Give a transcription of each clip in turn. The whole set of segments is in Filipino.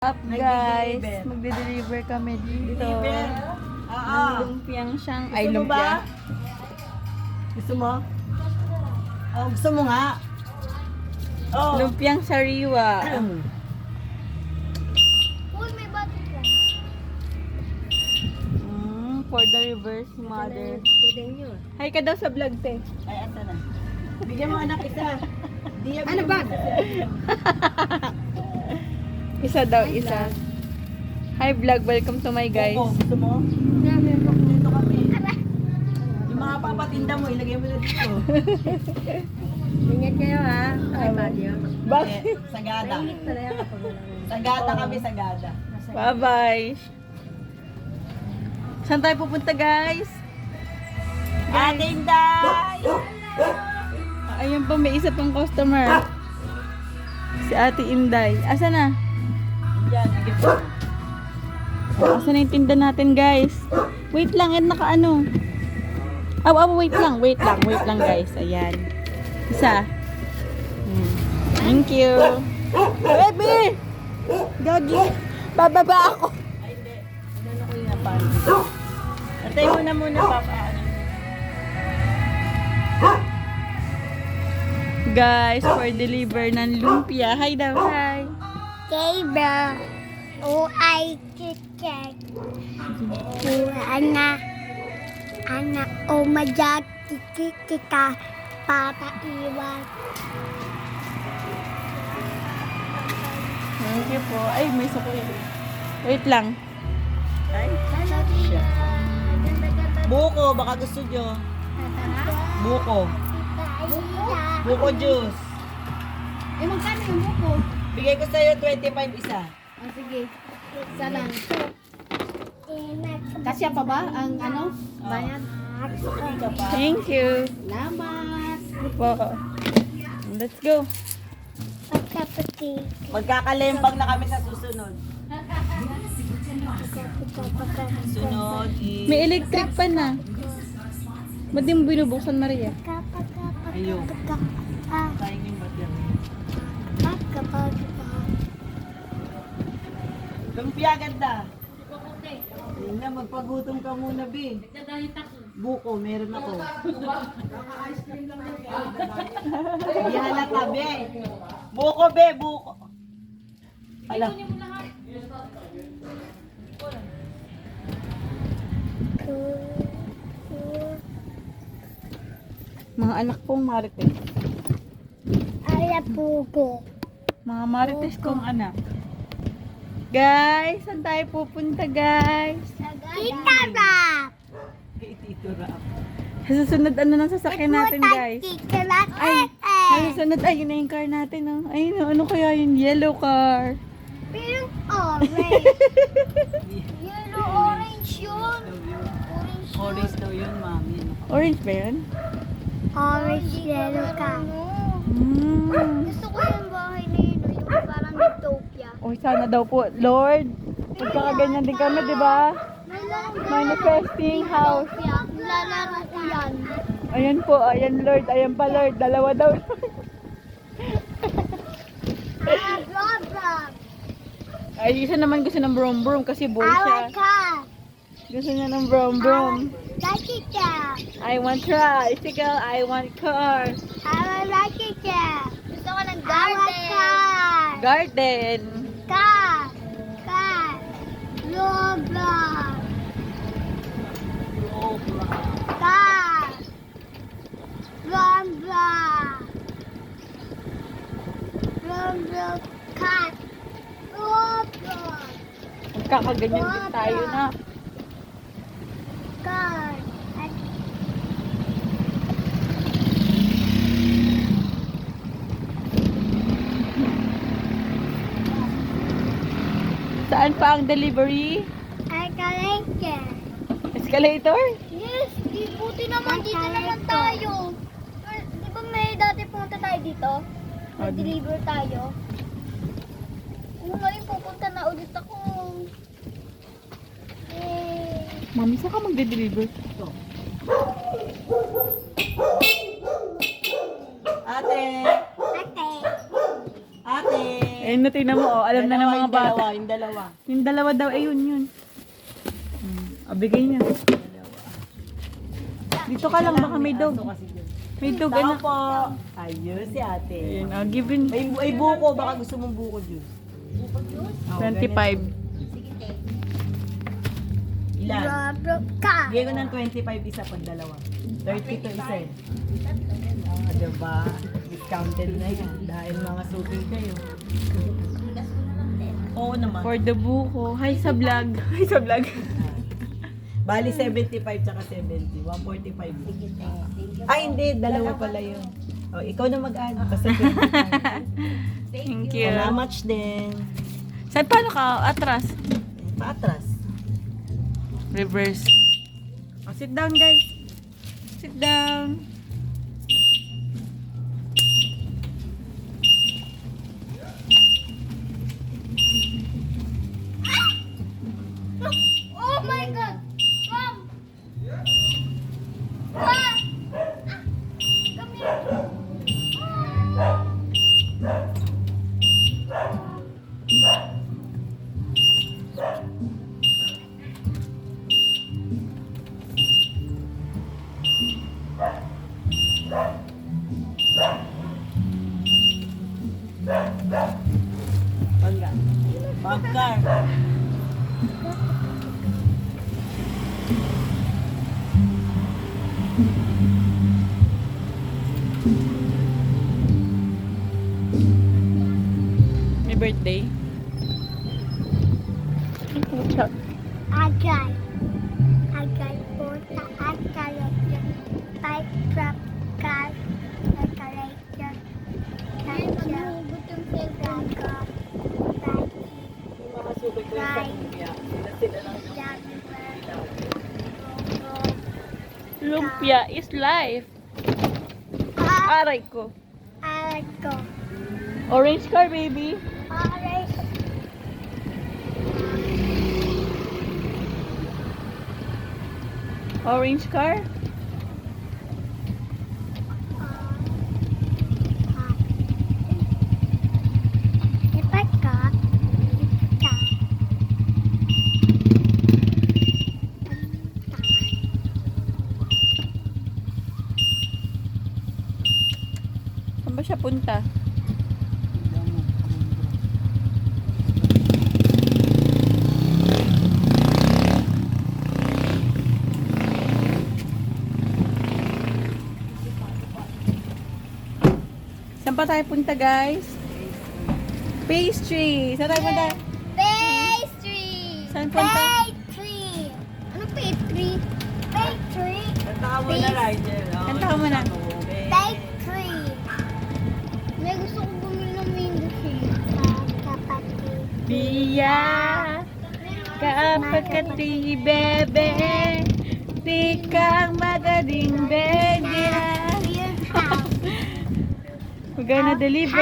Up guys, magde-deliver kami dito. Ng lumpiang siyang, ay Gusto mo lumpia. ba? Gusto mo? Oh, gusto mo nga? Oh. Lumpiang sariwa. Uy, may batik lang. For the reverse mother. Kidding nyo. Hi ka daw sa vlog, te. Ay, asa na? Bigyan mo anak isa. Ano ba? Isa daw, isa. Hi vlog, welcome to my guys. Oo, gusto mo? Dito kami. Yung mga papatinda mo, ilagay mo na dito. Ingat kayo ha. Ay, Mario. Bakit? Sagada. Talaga kapag wala. Sagada kami, sagada. Bye-bye. Saan tayo pupunta guys? Ating day! Ayun pa, may isa pang customer. Si Ate Inday. Asa na? Yan, sige po. Asa na yung tinda natin guys? Wait lang, naka-ano? Wait lang guys. Ayan. Isa. Thank you. Baby! Gagi! Bababa ako! Ay, hindi. Ano ko yung napan? Antay mo na muna, papa. Guys, for deliver ng lumpia. Hi daw, hi! Cable. O-I chicken. Anak, o majak kita papaiwan. Thank you po. Ay, may sukli. Wait lang. Ay, buko, baka gusto nyo. Buko. Buko juice. Eh, magkano yung buko? Bigay ko sa'yo 25 isa. Sige. Isa lang. Kasya pa ba ang ano? Bayan? Hindi ka pa. Thank you. Salamat. Po. Let's go. Magkakalembang na kami sa susunod. Sunod is... May electric pa na. Ba't di mo binubuksan, Maria? Ayun. Sayang yung battery. Lumpia ganda. Ayun na, magpagutom ka muna, Bi. Buko, meron ako. Hindi halata, Be. Buko, Be, buko. Ala. Mga anak kong marites. Pugo. Mga marites kong anak. Guys, saan tayo pupunta, guys? Kita ba? Tito Rap. Sa susunod, ano nang sasakyan natin, guys? Ay, sa susunod, ayun na yung car natin, oh. Ayun, ano kaya yung yellow car? Pero orange. Yellow orange yun. Orange daw yun, mami. Orange ba yun? Orange yellow ka. Gusto ko yung bahay na yun, yung parang utopia. Oh, sana daw po, Lord. Magkakaganyan din kami, di ba? Manifesting house. Lalaro ko yan. Ayan po, ayan Lord, ayan pa Lord. Dalawa daw. Vlog. Ay, isa naman gusto ng brom brom kasi boy siya. Awak ka. Gusto niya ng brom brom. Lucky ka. I want tricycle, I want car. Awak lucky ka. Gusto ko ng garden. Garden. Car. Roblox. Car. Roblox. Cat. Roblox. Magkakaganyan din tayo na. Car. Saan pa ang delivery? Escalator. Escalator? Yes, buti naman dito naman tayo. Di ba may dati pumunta tayo dito? Nag-deliver tayo. Ngayon pupunta na ulit ako. Mami, saan ka magde-deliver? Ate! Ate. Ate! And Ayun na, tingnan mo, oh. Alam na ng mga bata. Yung dalawa. Yung dalawa daw, ayun, yun. Bigay niya. Dito ka lang, baka may dog. May dog, Tao anak. po. Ayun si ate. Ayun, give in. May buko, baka gusto mong buko juice. 25. Ilan? Ka. Bigay ko ng 25 isa pag dalawa. 30 to isa eh. Diba? Discounted na yan. Dahil mga suking kayo. Oo naman. For the buko. Hi sa vlog. Hi sa vlog. Bali 75 tsaka 70. 145. Ay hindi, dalawa pala yun. O, ikaw na mag-add. Basta 25. Thank you. Salamat din. Saan, paano ka? Atras. Paatras. Reverse. Oh, sit down, guys. Sit down. Oh my God! Mom! Mom! Come here. Bangga. Bangkar. May birthday. What's up? Agay. Agay po sa escalator. Bike trap car. Escalator. Paghugot yung cellphone ko. Mga suki ko yung pamilya. Sila lang Lumpia is life. Aray ko. Ako. Orange car, baby. Orange. Orange car. Saan ba siya punta? Saan pa tayo punta, guys? Pastry! Saan tayo punta? Pastry! Saan punta? Pastry! Ano pastry? Pastry! Kanta ka muna, Rigel. Kanta ka muna. Pastry! May gusto kong bumili ng mango shake. Kapatid. Pia! Kapagkati, bebe! Di kang magaling, bebe! We're gonna deliver.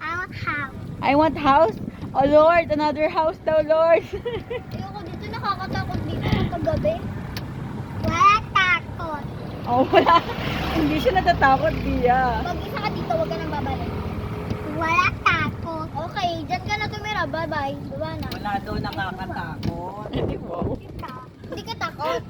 Our house. I want house. Oh Lord, another house daw, Lord. Ayoko dito, nakakatakot dito kapag gabi. Wala takot. Oh, wala. Hindi siya natatakot, Pia. Pag isa ka dito, huwag ka nang babalik. Wala takot. Okay, dyan ka na tumira. Bye-bye. Baba na. Wala daw nakakatakot. Hindi mo. Hindi ka takot.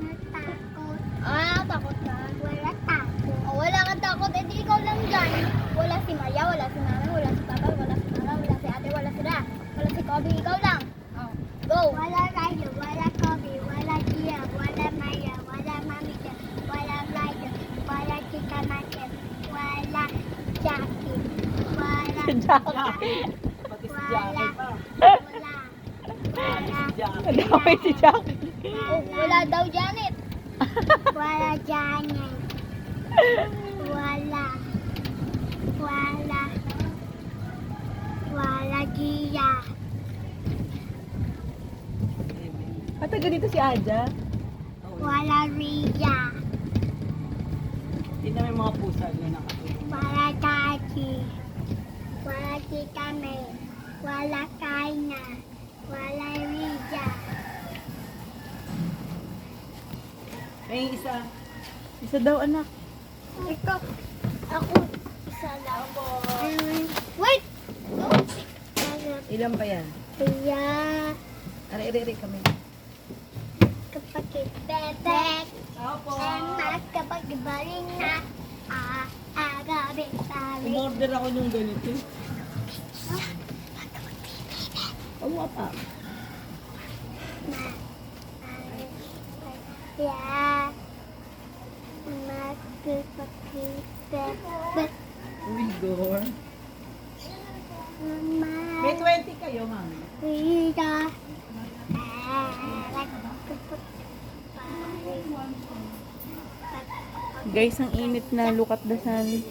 Natakot. Ah, takot ka. Wala takot. Oh, wala kang takot. Eh, di ikaw lang dyan. Wala si Maria, wala si Mama, wala si Papa, wala si Mama, wala si Ate, wala si Ra. Wala si Kobe, ikaw lang. Oh. Go. Wala Raya, wala Kobe, wala Gia, wala Maya, wala Mami Tia, wala Raya, wala Tita Matem, wala Jackie, wala Jackie. Pati si Jackie pa. wala. Wala. Nadamay si Jackie. Oh, wala daw Janet. Wala Janet. Wala. Wala. Wala Gia. At taga dito si Aja. Wala Ria. Hindi na may mga pusa na nakatulong. Wala Daddy. Wala Tita May. Wala Kaina. Wala Ria. May isa. Isa daw, anak. Ikaw. Ako. Isa lang. Wait! Ilan pa yan? Kaya, Ari kami. kapag ibebek, Opo. enak kapag ibaling na, agabi-tabi. Umorder ako nung ganito. Oo pa. Kaya, magpapakibebek, Rigor. May 20 kayo, ma'am. Rita. Guys, ang init na look at the sun.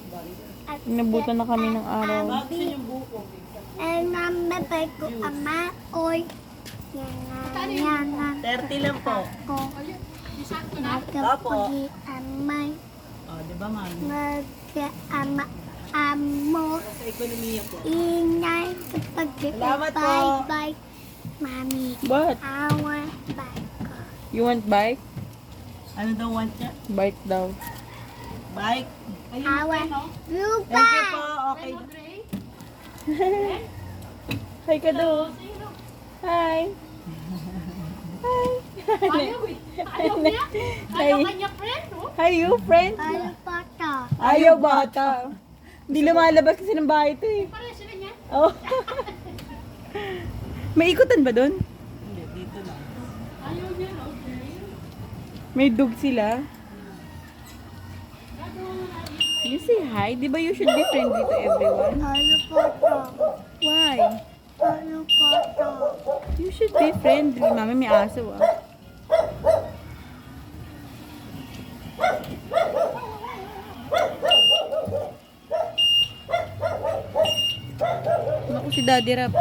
Inabutan na kami ng araw. Bakit yung buko? Ang nambabay ko ama oy. Yan 30 lang po. ko. Nagkapagi amay. Oh, di ba, ma'am? Mag-ama amo. Sa ekonomiya po. Ingay kapag Salamat po. bye-bye. Mami, What? I want bike ko. You want bike? Ano daw want niya? Bike daw. Bike? I want blue Thank you bike. po. Okay. Hi ka daw. Hi. Hi. Ayaw kanya friend, no? Hi, you friend? Ano pa to? Ayaw bata. Hindi lumalabas kasi ng bahay ito eh. Oh. May ikutan ba doon? Hindi, dito lang. May dog sila. You say hi? Di ba you should be friendly to everyone? Ano pa to? Why? Ano pa to? You should be friendly. Mami, may aso ah. Naku si Daddy Rap.